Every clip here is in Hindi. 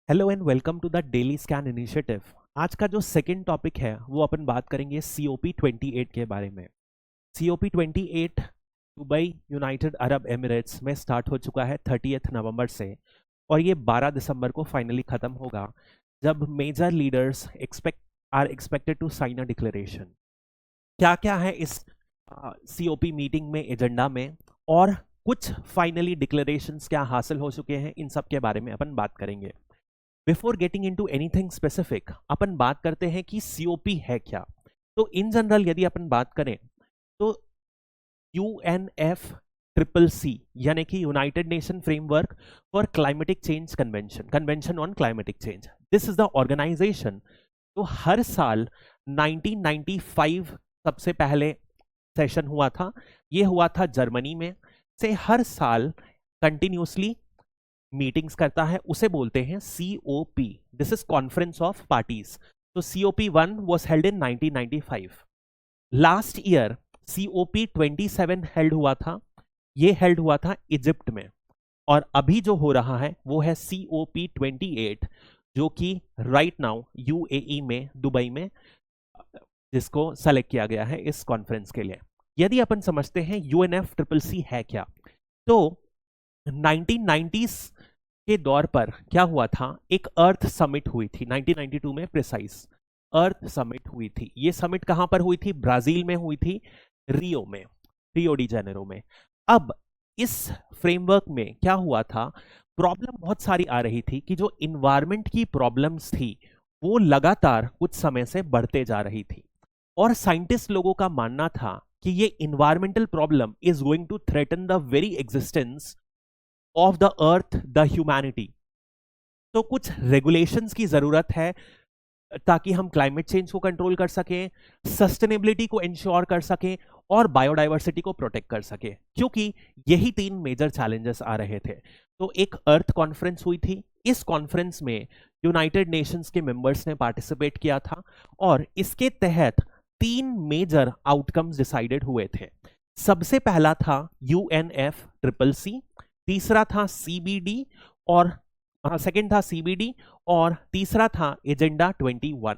Hello and welcome to the daily scan initiative. आज का जो सेकंड टॉपिक है वो अपन बात करेंगे COP28 के बारे में। COP28 Dubai United Arab Emirates में स्टार्ट हो चुका है 30 नवंबर से और ये 12 दिसंबर को फाइनली खत्म होगा, जब major leaders expected to sign a declaration. क्या क्या है इस COP मीटिंग में एजेंडा में, और कुछ फाइनली डिक्लेरेशंस क्या हासिल हो चुके हैं, इन सब के बारे में अपन बात करेंगे। Before getting into anything specific, अपन बात करते हैं कि सीओपी है क्या। तो इन जनरल यदि अपन बात करें तो UNFCCC यानी कि United Nation framework for climatic change convention on climatic change, this is the organization. तो हर साल 1995 सबसे पहले सेशन हुआ था, ये हुआ था जर्मनी में, से हर साल कंटिन्यूसली मीटिंग्स करता है, उसे बोलते हैं COP। This is conference of parties. तो COP1 was held in 1995। Last year COP27 held हुआ था, ये हेल्ड हुआ था इजिप्ट में। और अभी जो हो रहा है वो है COP28, जो कि राइट नाउ UAE में, दुबई में, जिसको सेलेक्ट किया गया है इस कॉन्फ्रेंस के लिए। यदि अपन समझते हैं UNFCCC है क्या, तो 1990s के दौर पर क्या हुआ था, एक अर्थ समिट हुई थी 1992 में, प्रिसाइज अर्थ समिट हुई थी। ये समिट कहां पर हुई थी? ब्राजील में हुई थी, रियो में, रियो डी जेनेरो में। अब इस फ्रेमवर्क में क्या हुआ था, प्रॉब्लम बहुत सारी आ रही थी कि जो इन्वायरमेंट की प्रॉब्लम्स थी वो लगातार कुछ समय से बढ़ते जा रही थी, और साइंटिस्ट लोगों का मानना था कि ये environmental problem is going to threaten the very existence of the earth, the humanity. तो कुछ रेगुलेशंस की जरूरत है ताकि हम क्लाइमेट चेंज को कंट्रोल कर सकें, सस्टेनेबिलिटी को इंश्योर कर सकें और बायोडाइवर्सिटी को प्रोटेक्ट कर सकें, क्योंकि यही तीन मेजर चैलेंजेस आ रहे थे। तो एक अर्थ कॉन्फ्रेंस हुई थी, इस कॉन्फ्रेंस में यूनाइटेड नेशंस के मेंबर्स ने पार्टिसिपेट किया था, और इसके तहत तीन मेजर आउटकम्स डिसाइडेड हुए थे। सबसे पहला था UNFCCC, तीसरा था CBD, और सेकंड था CBD, और तीसरा था एजेंडा 21।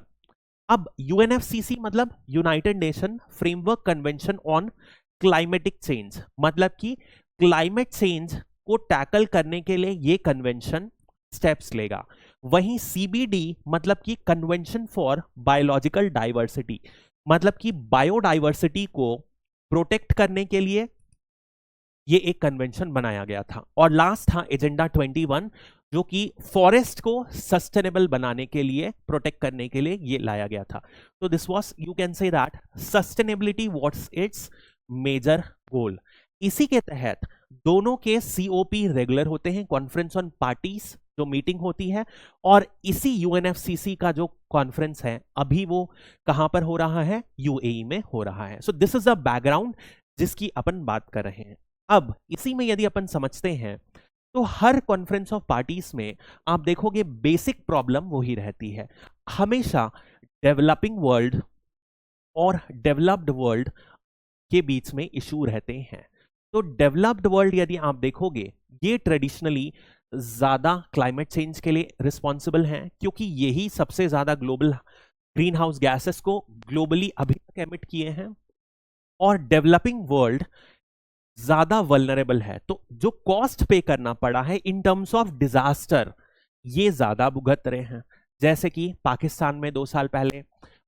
अब UNFCCC मतलब United Nation framework convention on climatic change, मतलब कि क्लाइमेट चेंज को टैकल करने के लिए ये कन्वेंशन स्टेप्स लेगा। वहीं CBD मतलब कि कन्वेंशन फॉर बायोलॉजिकल डाइवर्सिटी, मतलब कि बायोडाइवर्सिटी को प्रोटेक्ट करने के लिए ये एक कन्वेंशन बनाया गया था। और लास्ट था एजेंडा 21, जो कि फॉरेस्ट को सस्टेनेबल बनाने के लिए, प्रोटेक्ट करने के लिए ये लाया गया था। तो this was, you can say that sustainability what's its major goal. इसी के तहत दोनों के COP रेगुलर होते हैं, कॉन्फ्रेंस ऑन पार्टीज जो मीटिंग होती है, और इसी UNFCCC का जो कॉन्फ्रेंस है अभी वो कहां पर हो रहा है? UAE में हो रहा है। So this is the background जिसकी अपन बात कर रहे हैं। अब इसी में यदि अपन समझते हैं तो हर कॉन्फ्रेंस ऑफ पार्टीज में आप देखोगे बेसिक प्रॉब्लम वही रहती है। हमेशा डेवलपिंग वर्ल्ड और डेवलप्ड वर्ल्ड के बीच में इशू रहते हैं। तो डेवलप्ड वर्ल्ड यदि आप देखोगे, ये ट्रेडिशनली ज्यादा क्लाइमेट चेंज के लिए रिस्पॉन्सिबल हैं, क्योंकि यही सबसे ज्यादा ग्लोबल ग्रीन हाउस गैसेस को ग्लोबली अभी तक एमिट किए हैं। और डेवलपिंग वर्ल्ड ज्यादा वल्नरेबल है, तो जो कॉस्ट पे करना पड़ा है इन टर्म्स ऑफ डिजास्टर, ये ज्यादा भुगत रहे हैं। जैसे कि पाकिस्तान में 2 साल पहले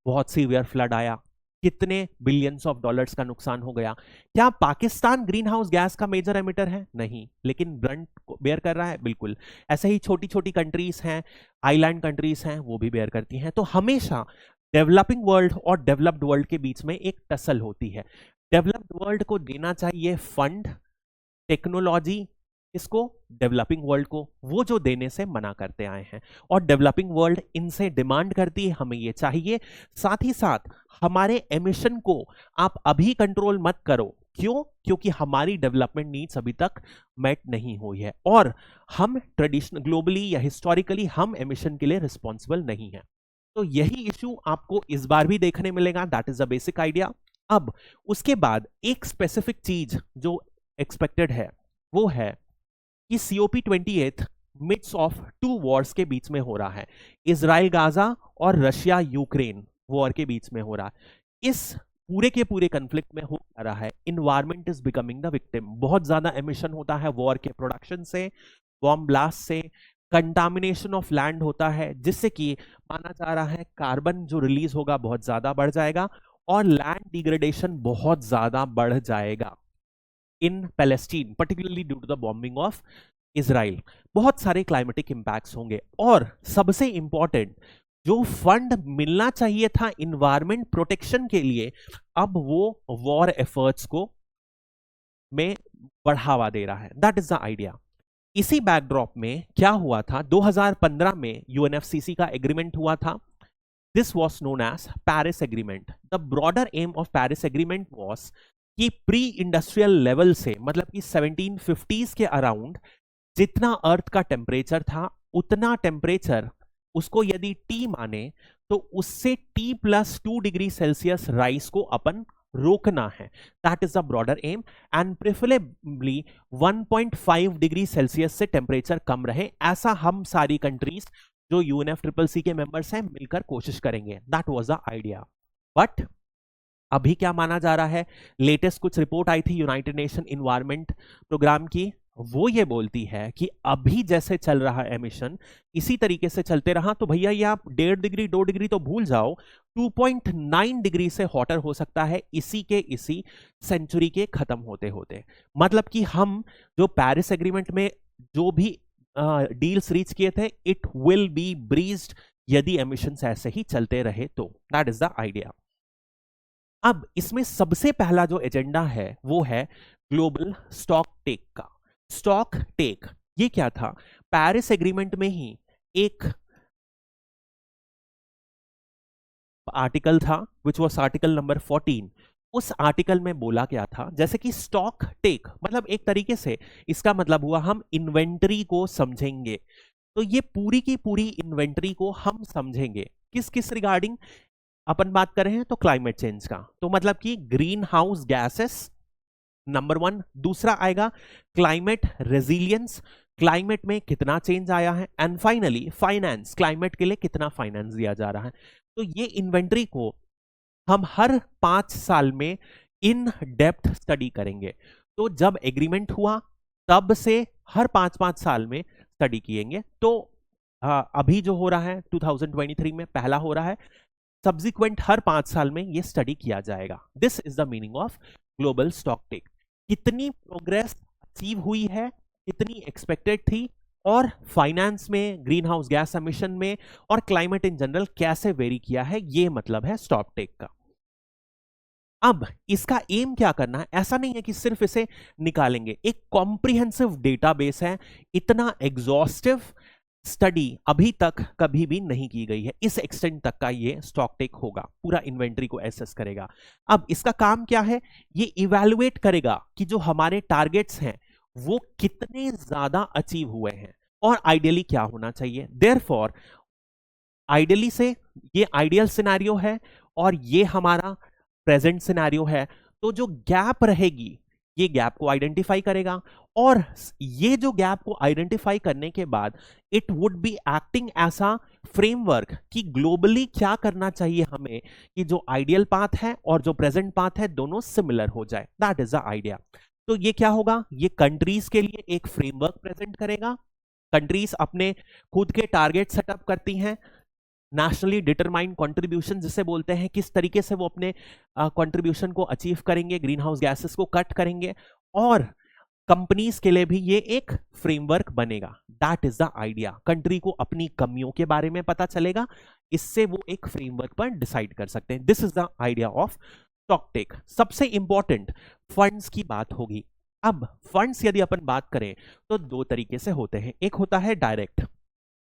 बहुत सीवियर फ्लड आया, कितने बिलियंस ऑफ डॉलर्स का नुकसान हो गया। क्या पाकिस्तान ग्रीन हाउस गैस का मेजर एमिटर है? नहीं, लेकिन ब्रंट बेयर कर रहा है, बिल्कुल। ऐसे ही छोटी छोटी कंट्रीज हैं, आइलैंड कंट्रीज हैं, वो भी बेयर करती हैं। तो हमेशा डेवलपिंग वर्ल्ड और डेवलप्ड वर्ल्ड के बीच में एक टसल होती है। डेवलप्ड वर्ल्ड को देना चाहिए फंड, टेक्नोलॉजी, इसको डेवलपिंग वर्ल्ड को, वो जो देने से मना करते आए हैं, और डेवलपिंग वर्ल्ड इनसे डिमांड करती है हमें ये चाहिए। साथ ही साथ हमारे एमिशन को आप अभी कंट्रोल मत करो, क्यों? क्योंकि हमारी डेवलपमेंट नीड्स अभी तक मेट नहीं हुई है, और हम ट्रेडिशनल ग्लोबली या हिस्टोरिकली हम एमिशन के लिए रिस्पॉन्सिबल नहीं है। तो यही इशू आपको इस बार भी देखने मिलेगा, that is the basic idea. अब उसके बाद एक स्पेसिफिक चीज जो एक्सपेक्टेड है वो है कि COP28 midst of to Wars के बीच में हो रहा है, इजराइल गाजा और रशिया यूक्रेन वॉर के बीच में हो रहा है। इस पूरे के पूरे कंफ्लिक्ट में हो रहा है, environment is becoming the victim. बहुत ज्यादा एमिशन होता है वॉर के प्रोडक्शन से, बॉम्ब ब्लास्ट से, कंटामिनेशन ऑफ लैंड होता है, जिससे कि माना जा रहा है कार्बन जो रिलीज होगा बहुत ज्यादा बढ़ जाएगा और लैंड डिग्रेडेशन बहुत ज्यादा बढ़ जाएगा in Palestine, particularly due to the bombing of Israel. बहुत सारे क्लाइमेटिक इंपैक्ट्स होंगे और सबसे इंपॉर्टेंट जो फंड मिलना चाहिए था इन्वायरमेंट प्रोटेक्शन के लिए, अब वो वॉर एफर्ट्स को में बढ़ावा दे रहा है। That is the idea. इसी बैकड्रॉप में क्या हुआ था, 2015 में यूएनएफसीसी का एग्रीमेंट हुआ था। This was known as Paris agreement. The broader aim of Paris agreement was कि प्री इंडस्ट्रियल लेवल से, मतलब कि 1750s के अराउंड जितना अर्थ का टेम्परेचर था उतना टेम्परेचर उसको यदि टी माने तो उससे T+2 डिग्री सेल्सियस राइज को अपन रोकना है। That is the broader aim and preferably 1.5 degree Celsius से टेम्परेचर कम रहे, ऐसा हम सारी कंट्रीज जो UNFCCC के मेंबर्स हैं मिलकर कोशिश करेंगे। That was the idea. But अभी क्या माना जा रहा है, लेटेस्ट कुछ रिपोर्ट आई थी यूनाइटेड नेशन इन्वायरमेंट प्रोग्राम की, वो ये बोलती है कि अभी जैसे चल रहा एमिशन इसी तरीके से चलते रहा तो भैया ये आप 1.5 डिग्री 2 डिग्री तो भूल जाओ, 2.9 डिग्री से हॉटर हो सकता है इसी सेंचुरी के खत्म होते होते। मतलब कि हम जो पेरिस एग्रीमेंट में जो भी डील्स रीच किए थे, इट विल बी ब्रीज्ड यदि एमिशंस ऐसे ही चलते रहे तो। That is the idea. अब इसमें सबसे पहला जो एजेंडा है वो है ग्लोबल स्टॉक टेक का। स्टॉक टेक ये क्या था, पेरिस एग्रीमेंट में ही एक आर्टिकल था विच वॉज आर्टिकल नंबर 14। उस आर्टिकल में बोला क्या था, जैसे कि स्टॉक टेक मतलब एक तरीके से इसका मतलब हुआ हम इन्वेंटरी को समझेंगे। तो ये पूरी की पूरी इन्वेंटरी को हम समझेंगे किस किस रिगार्डिंग अपन बात कर रहे हैं, तो क्लाइमेट चेंज का। तो मतलब कि ग्रीन हाउस गैसेस नंबर 1, दूसरा आएगा क्लाइमेट रेजिलियंस, क्लाइमेट में कितना चेंज आया है, एंड फाइनली फाइनेंस, क्लाइमेट के लिए कितना फाइनेंस दिया जा रहा है। तो ये इन्वेंटरी को हम हर 5 साल में इन डेप्थ स्टडी करेंगे। तो जब एग्रीमेंट हुआ तब से हर 5-5 साल में स्टडी किएंगे। तो अभी जो हो रहा है 2023 में पहला हो रहा है, सब्सिक्वेंट हर 5 साल में ये स्टडी किया जाएगा। This is the meaning of global stock take. कितनी प्रोग्रेस अचीव हुई है, कितनी एक्सपेक्टेड थी, और फाइनेंस में, ग्रीन हाउस गैस एमिशन में और क्लाइमेट इन जनरल कैसे वेरी किया है, ये मतलब है स्टॉक टेक का। अब इसका एम क्या करना है, ऐसा नहीं है कि सिर्फ इसे निकालेंगे, एक कॉम्प्रिहेंसिव डेटाबेस है। इतना एग्जॉस्टिव स्टडी अभी तक कभी भी नहीं की गई है, इस एक्सटेंट तक का ये स्टॉक टेक होगा, पूरा इन्वेंटरी को एसेस करेगा। अब इसका काम क्या है, ये इवैल्यूएट करेगा कि जो हमारे टारगेट्स हैं वो कितने ज्यादा अचीव हुए हैं और आइडियली क्या होना चाहिए। देयरफॉर आइडियली से ये आइडियल सिनेरियो है और ये हमारा प्रेजेंट सिनेरियो है, तो जो गैप रहेगी ये गैप को आइडेंटिफाई करेगा और ये जो गैप को आइडेंटिफाई करने के बाद इट वुड बी एक्टिंग ऐसा फ्रेमवर्क कि ग्लोबली क्या करना चाहिए हमें कि जो आइडियल पाथ है और जो प्रेजेंट पाथ है दोनों सिमिलर हो जाए। That is the idea. तो ये क्या होगा, ये कंट्रीज के लिए एक फ्रेमवर्क प्रेजेंट करेगा। कंट्रीज अपने खुद के टारगेट सेटअप करती हैं, नेशनली डिटरमाइंड कंट्रीब्यूशन जिसे बोलते हैं, किस तरीके से वो अपने कंट्रीब्यूशन को अचीव करेंगे, ग्रीन हाउस गैसेस को कट करेंगे, और कंपनीज के लिए भी ये एक फ्रेमवर्क बनेगा। That is the idea. Country को अपनी कमियों के बारे में पता चलेगा, इससे वो एक फ्रेमवर्क पर डिसाइड कर सकते हैं। This is the idea of stock take. सबसे इंपॉर्टेंट फंड्स की बात होगी। अब फंड्स यदि अपन बात करें तो 2 तरीके से होते हैं। एक होता है डायरेक्ट।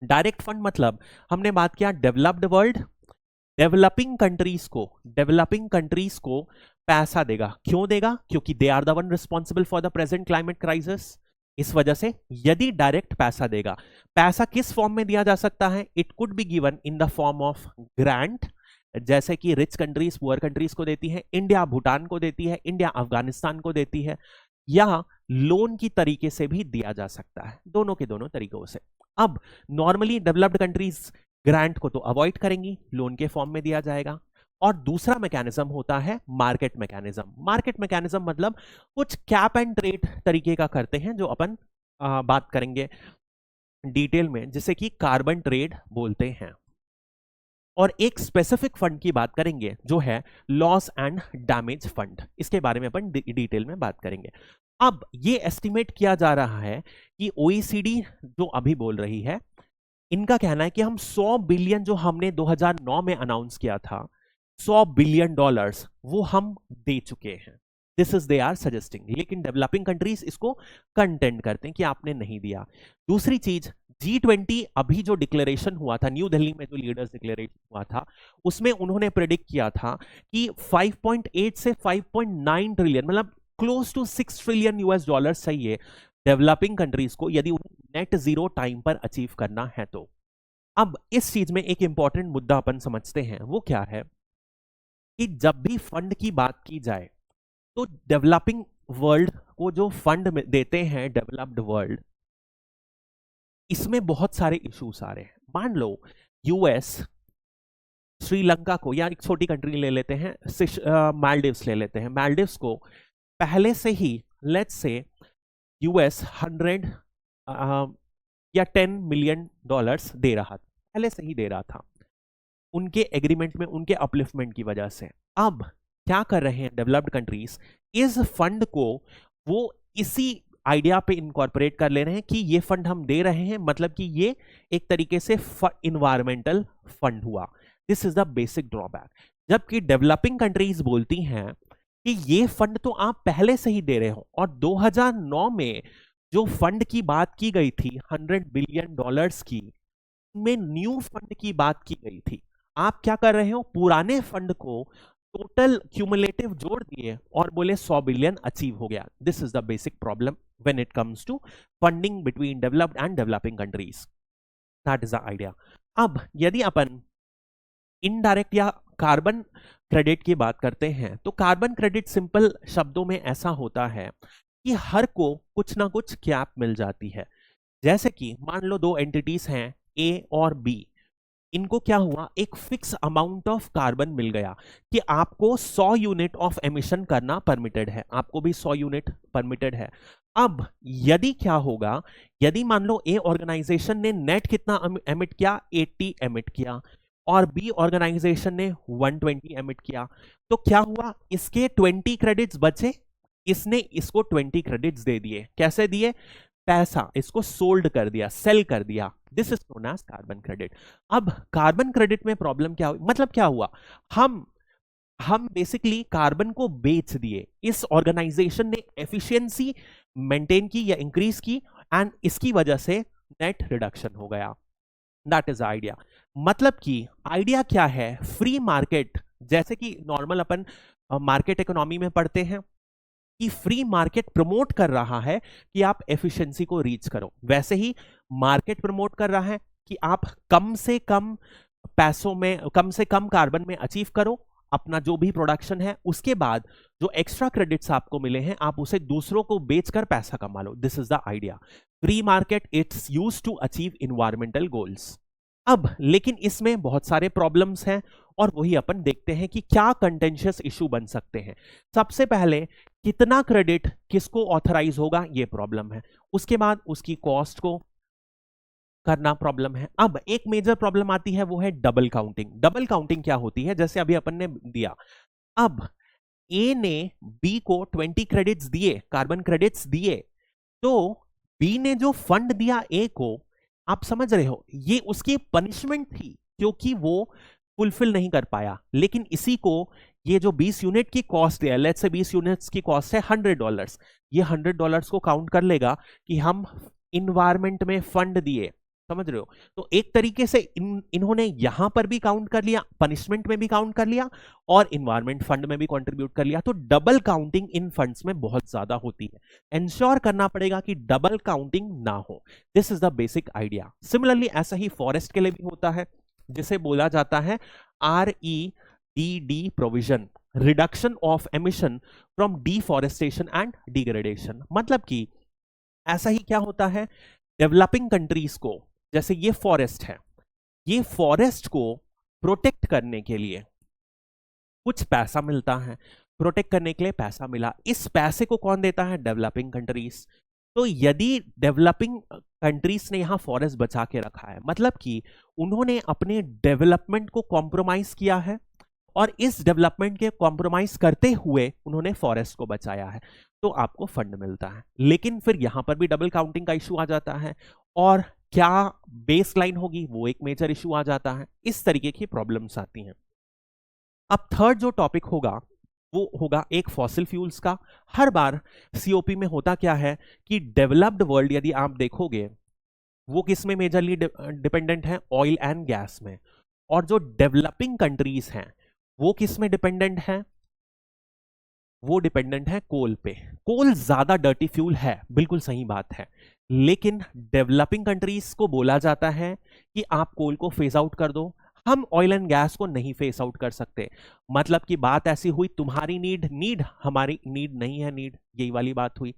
डायरेक्ट फंड मतलब हमने बात किया डेवलप्ड वर्ल्ड डेवलपिंग कंट्रीज को पैसा देगा। क्यों देगा, क्योंकि they are the one responsible for the present climate crisis. इस वजह से यदि डायरेक्ट पैसा देगा, पैसा किस फॉर्म में दिया जा सकता है, it could be given in the form of grant, जैसे कि रिच कंट्रीज पुअर कंट्रीज को देती है, इंडिया भूटान को देती है, इंडिया अफगानिस्तान को देती है, या लोन की तरीके से भी दिया जा सकता है, दोनों के दोनों तरीकों से। अब नॉर्मली डेवलप्ड कंट्रीज ग्रांट को तो अवॉइड करेंगी, लोन के फॉर्म में दिया जाएगा। और दूसरा मैकेनिज्म होता है मार्केट मैकेनिज्म। मार्केट मैकेनिज्म मतलब कुछ कैप एंड ट्रेड तरीके का करते हैं, जो अपन बात करेंगे डिटेल में, जिसे कि कार्बन ट्रेड बोलते हैं। और एक स्पेसिफिक फंड की बात करेंगे जो है लॉस एंड डैमेज फंड, इसके बारे में अपन डिटेल में बात करेंगे। अब ये एस्टिमेट किया जा रहा है कि ओईसीडी जो अभी बोल रही है, इनका कहना है कि हम 100 बिलियन जो हमने 2009 में अनाउंस किया था, 100 बिलियन डॉलर्स, वो हम दे चुके हैं। This is they are suggesting. लेकिन डेवलपिंग कंट्रीज इसको कंटेंड करते हैं कि आपने नहीं दिया। दूसरी चीज, G20 अभी जो डिक्लेरेशन हुआ था न्यू दिल्ली में, जो लीडर्स डिक्लेरेशन हुआ था, उसमें उन्होंने प्रेडिक्ट किया था कि 5.8 से 5.9 ट्रिलियन, मतलब close to 6 trillion US dollar चाहिए डेवलपिंग कंट्रीज को, यदि उन्हें नेट जीरो टाइम पर अचीव करना है तो। अब इस चीज में एक इंपॉर्टेंट मुद्दा अपन समझते हैं, वो क्या है कि जब भी फंड की बात की जाए तो डेवलपिंग वर्ल्ड को जो फंड देते हैं डेवलप्ड वर्ल्ड, इसमें बहुत सारे इश्यूज आ रहे हैं। मान लो यूएस श्रीलंका को, या एक छोटी कंट्री ले लेते हैं, मालदीव्स ले लेते हैं, मालदीव्स को पहले से ही लेट्स से यूएस 100 या 10 मिलियन डॉलर्स दे रहा था, पहले से ही दे रहा था उनके एग्रीमेंट में, उनके अपलिफ्टमेंट की वजह से। अब क्या कर रहे हैं डेवलप्ड कंट्रीज, इस फंड को वो इसी आइडिया पे इनकॉर्पोरेट कर ले रहे हैं कि ये फंड हम दे रहे हैं, मतलब कि ये एक तरीके से इन्वायरमेंटल फंड हुआ। This is the basic drawback. जबकि डेवलपिंग कंट्रीज बोलती हैं कि ये फंड तो आप पहले से ही दे रहे हो, और 2009 में जो फंड की बात की गई थी 100 बिलियन डॉलर्स की, में न्यू फंड की बात की गई थी। आप क्या कर रहे हो, पुराने फंड को टोटल क्यूमुलेटिव जोड़ दिए और बोले 100 बिलियन अचीव हो गया। This is the basic problem when it comes to funding between developed and developing countries. That is the idea. अब यदि अपन इनडायरेक्ट या कार्बन क्रेडिट की बात करते हैं, तो कार्बन क्रेडिट सिंपल शब्दों में ऐसा होता है कि हर को कुछ ना कुछ कैप मिल जाती है। जैसे कि मान लो दो एंटिटीज हैं ए और बी, इनको क्या हुआ, एक फिक्स अमाउंट ऑफ कार्बन मिल गया कि आपको 100 यूनिट ऑफ एमिशन करना परमिटेड है, आपको भी 100 यूनिट परमिटेड है। अब यदि क्या होगा, यदि मान लो ए ऑर्गेनाइजेशन ने नेट कितना एमिट किया, 80 एमिट किया, और बी ऑर्गेनाइजेशन ने 120 एमिट किया, तो क्या हुआ, इसके 20 क्रेडिट्स बचे, इसने इसको 20 क्रेडिट्स दे दिए। कैसे दिए, पैसा इसको सोल्ड कर दिया, सेल कर दिया। This is known as carbon credit. अब कार्बन क्रेडिट में प्रॉब्लम क्या हुई, मतलब क्या हुआ, हम बेसिकली कार्बन को बेच दिए, इस ऑर्गेनाइजेशन ने एफिशिएंसी मेंटेन की या इंक्रीज की, एंड इसकी वजह से नेट रिडक्शन हो गया। That is idea. मतलब कि आइडिया क्या है, फ्री मार्केट, जैसे कि नॉर्मल अपन मार्केट इकोनॉमी में पढ़ते हैं कि फ्री मार्केट प्रमोट कर रहा है कि आप एफिशिएंसी को रीच करो, वैसे ही मार्केट प्रमोट कर रहा है कि आप कम से कम पैसों में, कम से कम कार्बन में अचीव करो अपना जो भी प्रोडक्शन है, उसके बाद जो एक्स्ट्रा क्रेडिट्स आपको मिले हैं आप उसे दूसरों को बेचकर पैसा कमा लो। This is the idea. Free market it's used to achieve environmental goals. अब लेकिन इसमें बहुत सारे प्रॉब्लम्स हैं, और वही अपन देखते हैं कि क्या कंटेंशियस इशू बन सकते हैं। सबसे पहले कितना क्रेडिट किसको ऑथराइज होगा, ये प्रॉब्लम है। उसके बाद उसकी कॉस्ट को करना प्रॉब्लम है। अब एक मेजर प्रॉब्लम आती है, वो है डबल काउंटिंग। डबल काउंटिंग क्या होती है, जैसे अभी अपन ने दिया, अब ए ने बी को 20 क्रेडिट्स दिए, कार्बन क्रेडिट्स दिए, तो बी ने जो फंड दिया ए को, आप समझ रहे हो, ये उसकी पनिशमेंट थी क्योंकि वो फुलफिल नहीं कर पाया। लेकिन इसी को ये जो 20 यूनिट की कॉस्ट है, लेट्स से 20 यूनिट्स की कॉस्ट है $100, ये $100 को काउंट कर लेगा कि हम इन्वायरमेंट में फंड दिए, समझ रहे हो। तो एक तरीके से इन्होंने यहां पर भी काउंट कर लिया, पनिशमेंट में भी काउंट कर लिया, और इन्वायरमेंट फंड में भी कंट्रीब्यूट कर लिया। तो डबल काउंटिंग इन फंड्स में बहुत ज्यादा होती है, इंश्योर करना पड़ेगा कि डबल काउंटिंग ना हो। This is the basic idea. Similarly ऐसा ही फॉरेस्ट के लिए भी होता है, जिसे बोला जाता है REDD provision, reduction of emission from deforestation and degradation. मतलब कि ऐसा ही क्या होता है, डेवलपिंग कंट्रीज को, जैसे ये फॉरेस्ट है, ये फॉरेस्ट को प्रोटेक्ट करने के लिए कुछ पैसा मिलता है, प्रोटेक्ट करने के लिए पैसा मिला, इस पैसे को कौन देता है, डेवलपिंग कंट्रीज। तो यदि डेवलपिंग कंट्रीज ने यहां फॉरेस्ट बचा के रखा है, मतलब कि उन्होंने अपने डेवलपमेंट को कॉम्प्रोमाइज किया है, और इस डेवलपमेंट के कॉम्प्रोमाइज करते हुए उन्होंने फॉरेस्ट को बचाया है, तो आपको फंड मिलता है। लेकिन फिर यहां पर भी डबल काउंटिंग का इशू आ जाता है, और क्या बेस लाइन होगी, वो एक मेजर इशू आ जाता है। इस तरीके की प्रॉब्लम्स आती हैं। अब थर्ड जो टॉपिक होगा वो होगा एक फॉसिल फ्यूल्स का। हर बार सीओपी में होता क्या है कि डेवलप्ड वर्ल्ड यदि आप देखोगे वो किस में मेजरली डिपेंडेंट है, ऑयल एंड गैस में, और जो डेवलपिंग कंट्रीज हैं वो किस में डिपेंडेंट है, वो डिपेंडेंट है कोल पे। कोल ज्यादा डर्टी फ्यूल है, बिल्कुल सही बात है, लेकिन डेवलपिंग कंट्रीज को बोला जाता है कि आप कोल को फेज आउट कर दो, हम ऑयल एंड गैस को नहीं फेस आउट कर सकते। मतलब कि बात ऐसी हुई, तुम्हारी नीड हमारी नीड नहीं है नीड, यही वाली बात हुई।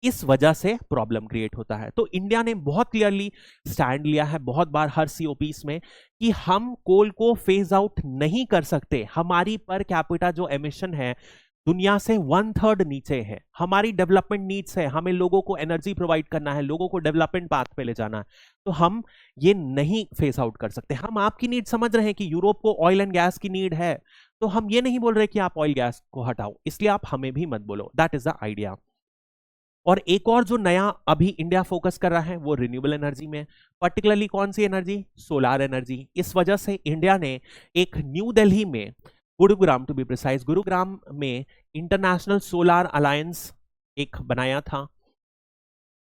इस वजह से प्रॉब्लम क्रिएट होता है। तो इंडिया ने बहुत क्लियरली स्टैंड लिया है बहुत बार हर सीओपीस में कि हम कोल को फेज आउट नहीं कर सकते। हमारी पर कैपिटा जो एमिशन है दुनिया से 1/3 नीचे है, हमारी डेवलपमेंट नीड्स है, हमें लोगों को एनर्जी प्रोवाइड करना है, लोगों को डेवलपमेंट पाथ पे ले जाना है, तो हम ये नहीं फेस आउट कर सकते। हम आपकी नीड समझ रहे हैं कि यूरोप को ऑयल एंड गैस की नीड है, तो हम ये नहीं बोल रहे कि आप ऑयल गैस को हटाओ, इसलिए आप हमें भी मत बोलो। That is the idea. और एक और जो नया अभी इंडिया फोकस कर रहा है वो रिन्यूएबल एनर्जी में, पर्टिकुलरली कौन सी एनर्जी, सोलार एनर्जी। इस वजह से इंडिया ने एक न्यू दिल्ली में, Gurugram to be precise, Gurugram में इंटरनेशनल सोलार अलायंस एक बनाया था।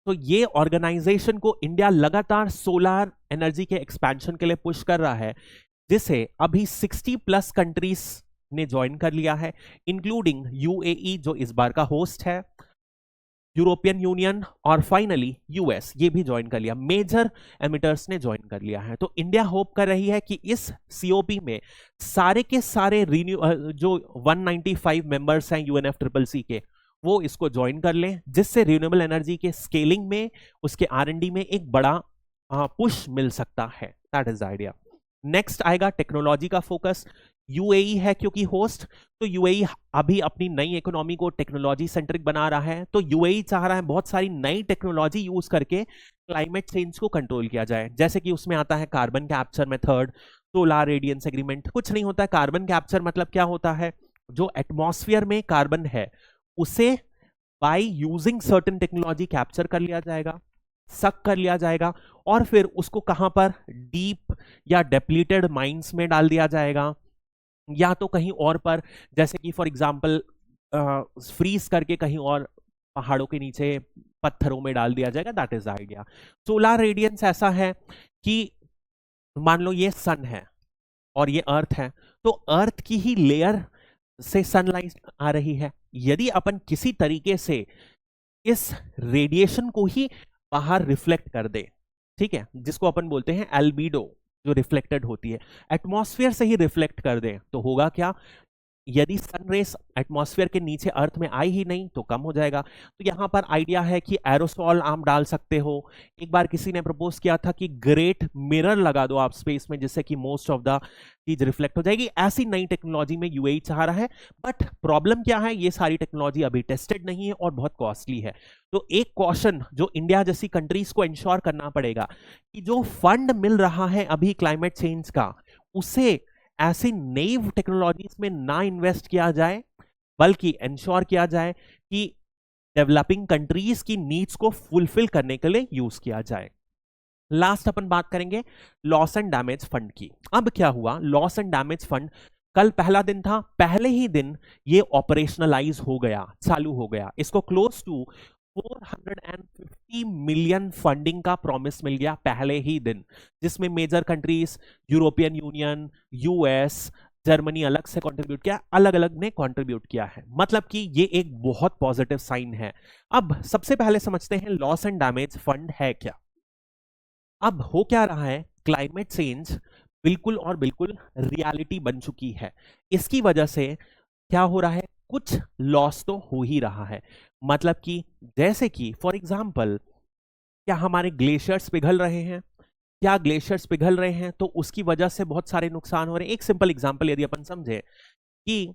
तो ये ऑर्गेनाइजेशन को इंडिया लगातार सोलार एनर्जी के एक्सपेंशन के लिए पुश कर रहा है, जिसे अभी 60+ कंट्रीज ने ज्वाइन कर लिया है, इंक्लूडिंग यूएई जो इस बार का होस्ट है, यूरोपियन यूनियन और फाइनली यूएस, ये भी ज्वाइन कर लिया, मेजर एमिटर्स ने ज्वाइन कर लिया है। तो इंडिया होप कर रही है कि इस सीओपी में सारे के सारे जो 195 मेंबर्स हैं यूएनएफसीसीसी के, वो इसको ज्वाइन कर लें, जिससे रिन्यूएबल एनर्जी के स्केलिंग में, उसके आरएनडी में एक बड़ा पुश मिल सकता है। That is the idea. Next आएगा टेक्नोलॉजी का फोकस। यूएई है क्योंकि होस्ट, तो यूएई अभी अपनी नई इकोनॉमी को टेक्नोलॉजी सेंट्रिक बना रहा है। तो यूएई चाह रहा है बहुत सारी नई टेक्नोलॉजी यूज करके क्लाइमेट चेंज को कंट्रोल किया जाए, जैसे कि उसमें आता है carbon capture method, solar radiance agreement. कुछ नहीं होता है कार्बन कैप्चर, मतलब क्या होता है, जो एटमॉस्फेयर में कार्बन है उसे by using certain technology capture कर लिया जाएगा, सक कर लिया जाएगा, और फिर उसको कहां पर, डीप या डेप्लीटेड माइंस में डाल दिया जाएगा, या तो कहीं और पर, जैसे कि फॉर एग्जांपल फ्रीज करके कहीं और पहाड़ों के नीचे पत्थरों में डाल दिया जाएगा। That is the idea. Solar radiance ऐसा है कि मान लो ये सन है और ये अर्थ है, तो अर्थ की ही लेयर से सनलाइट आ रही है। यदि अपन किसी तरीके से इस रेडिएशन को ही बाहर रिफ्लेक्ट कर दे, ठीक है, जिसको अपन बोलते हैं एल्बिडो, जो रिफ्लेक्टेड होती है, एटमॉस्फेयर से ही रिफ्लेक्ट कर दे, तो होगा क्या, यदि सनरेस एटमॉस्फेयर के नीचे अर्थ में आई ही नहीं तो कम हो जाएगा। तो यहां पर आइडिया है कि एरोसॉल आप डाल सकते हो। एक बार किसी ने प्रपोज किया था कि ग्रेट मिरर लगा दो आप स्पेस में, जिससे कि मोस्ट ऑफ द चीज रिफ्लेक्ट हो जाएगी। ऐसी नई टेक्नोलॉजी में यूएई चाह रहा है, बट प्रॉब्लम क्या है, ये सारी टेक्नोलॉजी अभी टेस्टेड नहीं है और बहुत कॉस्टली है। तो एक क्वेश्चन जो इंडिया जैसी कंट्रीज को इंश्योर करना पड़ेगा कि जो फंड मिल रहा है अभी क्लाइमेट चेंज का, उसे ऐसी नई टेक्नोलॉजीज में ना इन्वेस्ट किया जाए, बल्कि इंश्योर किया जाए कि डेवलपिंग कंट्रीज की नीड्स को फुलफिल करने के लिए यूज किया जाए। लास्ट अपन बात करेंगे लॉस एंड डैमेज फंड की। अब क्या हुआ, लॉस एंड डैमेज फंड कल पहला दिन था, पहले ही दिन ये ऑपरेशनलाइज हो गया, चालू हो गया। इसको क्लोज टू 450 मिलियन फंडिंग का प्रॉमिस मिल गया पहले ही दिन, जिसमें major countries, European Union, US, Germany अलग से कंट्रीब्यूट किया, अलग अलग ने कंट्रीब्यूट किया है। मतलब कि ये एक बहुत पॉजिटिव साइन है। अब सबसे पहले समझते हैं लॉस एंड डैमेज फंड है क्या। अब हो क्या रहा है, क्लाइमेट चेंज बिल्कुल और बिल्कुल रियलिटी बन चुकी है। इसकी वजह से क्या हो रहा है, कुछ लॉस तो हो ही रहा है। मतलब कि जैसे कि फॉर एग्जाम्पल, क्या हमारे ग्लेशियर्स पिघल रहे हैं? क्या ग्लेशियर्स पिघल रहे हैं तो उसकी वजह से बहुत सारे नुकसान हो रहे हैं। एक सिंपल एग्जांपल यदि अपन समझे कि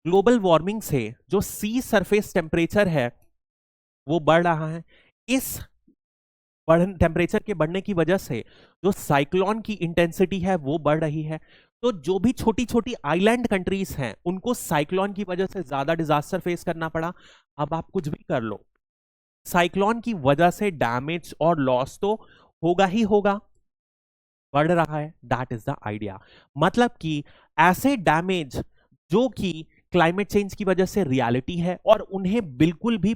ग्लोबल वार्मिंग से जो सी सरफेस टेम्परेचर है वो बढ़ रहा है, इस टेम्परेचर के बढ़ने की वजह से जो साइक्लोन की इंटेंसिटी है वो बढ़ रही है। तो जो भी छोटी छोटी आइलैंड कंट्रीज हैं उनको साइक्लोन की वजह से ज्यादा डिजास्टर फेस करना पड़ा। अब आप कुछ भी कर लो, साइक्लोन की वजह से डैमेज और लॉस तो होगा ही होगा, बढ़ रहा है। That is the idea. मतलब कि ऐसे डैमेज जो कि क्लाइमेट चेंज की वजह से रियलिटी है और उन्हें बिल्कुल भी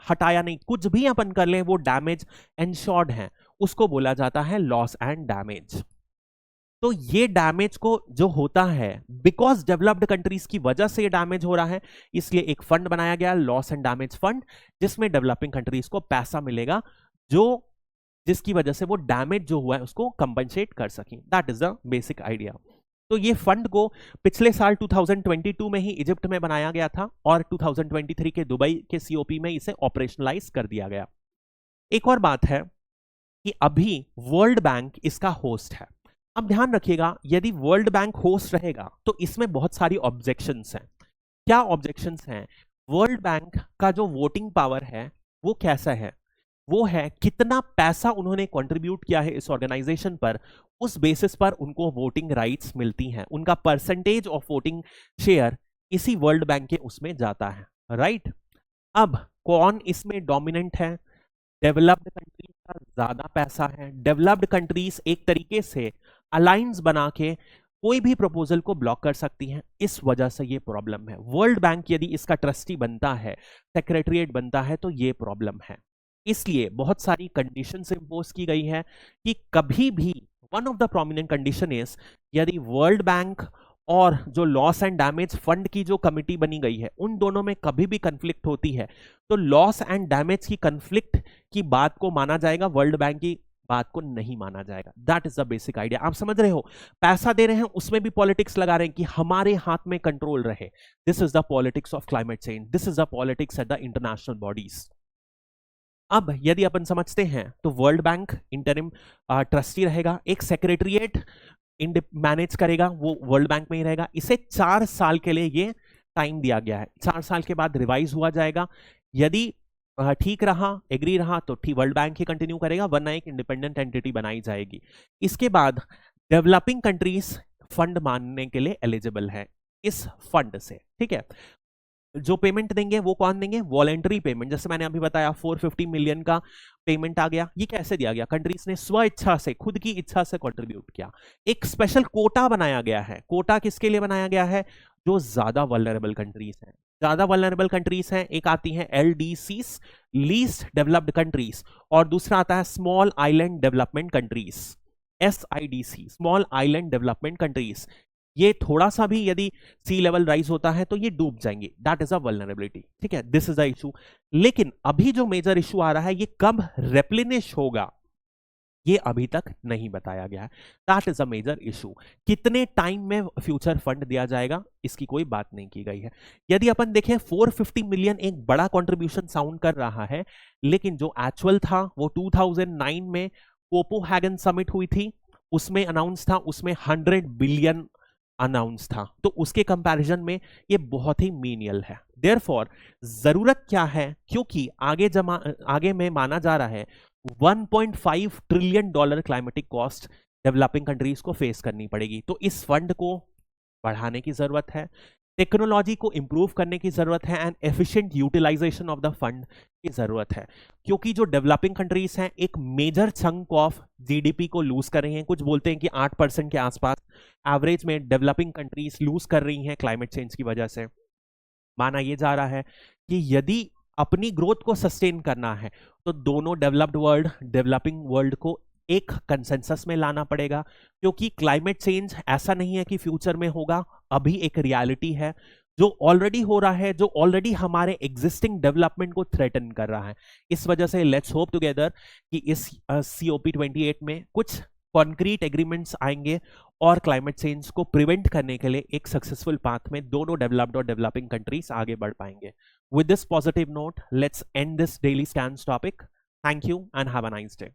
हटाया नहीं, कुछ भी अपन कर लें वो डैमेज एंश्योर्ड है, उसको बोला जाता है लॉस एंड डैमेज। तो ये डैमेज को जो होता है बिकॉज डेवलप्ड कंट्रीज की वजह से ये डैमेज हो रहा है, इसलिए एक फंड बनाया गया लॉस एंड डैमेज फंड, जिसमें डेवलपिंग कंट्रीज को पैसा मिलेगा जो जिसकी वजह से वो डैमेज जो हुआ है उसको कंपनसेट कर सकें। That is the basic idea. तो ये फंड को पिछले साल 2022 में ही इजिप्ट में बनाया गया था और 2023 के दुबई के सीओपी में इसे ऑपरेशनलाइज कर दिया गया। एक और बात है कि अभी वर्ल्ड बैंक इसका होस्ट है। अब ध्यान रखिएगा, यदि वर्ल्ड बैंक होस्ट रहेगा तो इसमें बहुत सारी ऑब्जेक्शंस हैं। क्या ऑब्जेक्शंस हैं? वर्ल्ड बैंक का जो वोटिंग पावर है वो कैसा है, वो है कितना पैसा उन्होंने कंट्रीब्यूट किया है इस ऑर्गेनाइजेशन पर, उस बेसिस पर उनको वोटिंग राइट्स मिलती हैं, उनका परसेंटेज ऑफ वोटिंग शेयर इसी वर्ल्ड बैंक के उसमें जाता है, राइट। अब कौन इसमें डोमिनेंट है? डेवलप्ड कंट्रीज का ज्यादा पैसा है। डेवलप्ड कंट्रीज एक तरीके से अलायंस बना के कोई भी प्रपोजल को ब्लॉक कर सकती हैं, इस वजह से ये प्रॉब्लम है। वर्ल्ड बैंक यदि इसका ट्रस्टी बनता है, सेक्रेटरीट बनता है, तो ये प्रॉब्लम है। इसलिए बहुत सारी कंडीशंस इंपोज की गई है कि कभी भी one of the prominent condition is, यदि वर्ल्ड बैंक और जो लॉस एंड डैमेज फंड की जो कमिटी बनी गई है उन दोनों में कभी भी कंफ्लिक्ट होती है तो लॉस एंड डैमेज की कंफ्लिक्ट की बात को माना जाएगा, वर्ल्ड बैंक की बात को नहीं माना जाएगा। That is the basic idea. आप समझ रहे हो, पैसा दे रहे हैं उसमें भी पॉलिटिक्स लगा रहे हैं कि हमारे हाथ में कंट्रोल रहे। This is the politics of climate change, this is the politics at the international bodies. अब यदि अपन समझते हैं तो वर्ल्ड बैंक इंटरिम ट्रस्टी रहेगा, एक सेक्रेटरीट मैनेज करेगा, वो वर्ल्ड बैंक में ही रहेगा। इसे 4 साल के लिए ये टाइम दिया गया है, 4 साल के बाद रिवाइज हुआ जाएगा। यदि ठीक रहा, एग्री रहा तो ठीक वर्ल्ड बैंक ही कंटिन्यू करेगा, वरना एक इंडिपेंडेंट एंटिटी बनाई जाएगी। इसके बाद डेवलपिंग कंट्रीज फंड मानने के लिए एलिजिबल है इस फंड से, ठीक है। जो पेमेंट देंगे वो कौन देंगे? Voluntary payment. जैसे मैंने अभी बताया 450 मिलियन का पेमेंट आ गया, ये कैसे दिया गया? कंट्रीज ने स्व इच्छा से, खुद की इच्छा से कंट्रीब्यूट किया। एक स्पेशल कोटा बनाया गया है। कोटा किसके लिए बनाया गया है? जो ज्यादा वल्नरेबल कंट्रीज हैं। ज्यादा वल्नरेबल कंट्रीज हैं, एक आती है LDCs, लीस्ट डेवलप्ड कंट्रीज, और दूसरा आता है small island development countries, SIDC, small island development countries. ये थोड़ा सा भी यदि सी लेवल राइज होता है तो ये डूब जाएंगे, दैट इज अ वल्नरेबिलिटी, ठीक है। This is the issue. लेकिन अभी जो मेजर इशू आ रहा है, ये कब रेप्लिनिश होगा ये अभी तक नहीं बताया गया है। That is a major issue. कितने टाइम में फ्यूचर फंड दिया जाएगा इसकी कोई बात नहीं की गई है। यदि अपन देखें 450 मिलियन एक बड़ा कंट्रीब्यूशन साउंड कर रहा है, लेकिन जो एक्चुअल था वो 2009 में कोपोहैगन समिट हुई थी, उसमें अनाउंस था, उसमें 100 बिलियन अनाउंस था। तो उसके कंपैरिजन में ये बहुत ही मीनियल है। देयरफॉर जरूरत क्या है, क्योंकि आगे में माना जा रहा है 1.5 trillion dollar climatic cost developing countries को फेस करनी पड़ेगी। तो इस फंड को बढ़ाने की जरूरत है, टेक्नोलॉजी को इंप्रूव करने की जरूरत है, and efficient utilization of the fund की जरूरत है। क्योंकि जो डेवलपिंग कंट्रीज हैं एक मेजर चंक ऑफ GDP को लूज कर रही हैं। कुछ बोलते हैं कि 8% के आसपास एवरेज में डेवलपिंग कंट्रीज लूज कर रही हैं क्लाइमेट चेंज की वजह से। माना यह जा रहा है कि यदि अपनी ग्रोथ को सस्टेन करना है तो दोनों डेवलप्ड वर्ल्ड, डेवलपिंग वर्ल्ड को एक कंसेंसस में लाना पड़ेगा। क्योंकि क्लाइमेट चेंज ऐसा नहीं है कि फ्यूचर में होगा, अभी एक रियलिटी है जो ऑलरेडी हो रहा है, जो ऑलरेडी हमारे एग्जिस्टिंग डेवलपमेंट को थ्रेटन कर रहा है। इस वजह से लेट्स होप टुगेदर कि इस COP28 में कुछ कॉन्क्रीट एग्रीमेंट्स आएंगे और क्लाइमेट चेंज को प्रिवेंट करने के लिए एक सक्सेसफुल पाथ में दोनों डेवलप्ड और डेवलपिंग कंट्रीज आगे बढ़ पाएंगे. With this positive note, let's end this daily stands topic. Thank you and have a nice day.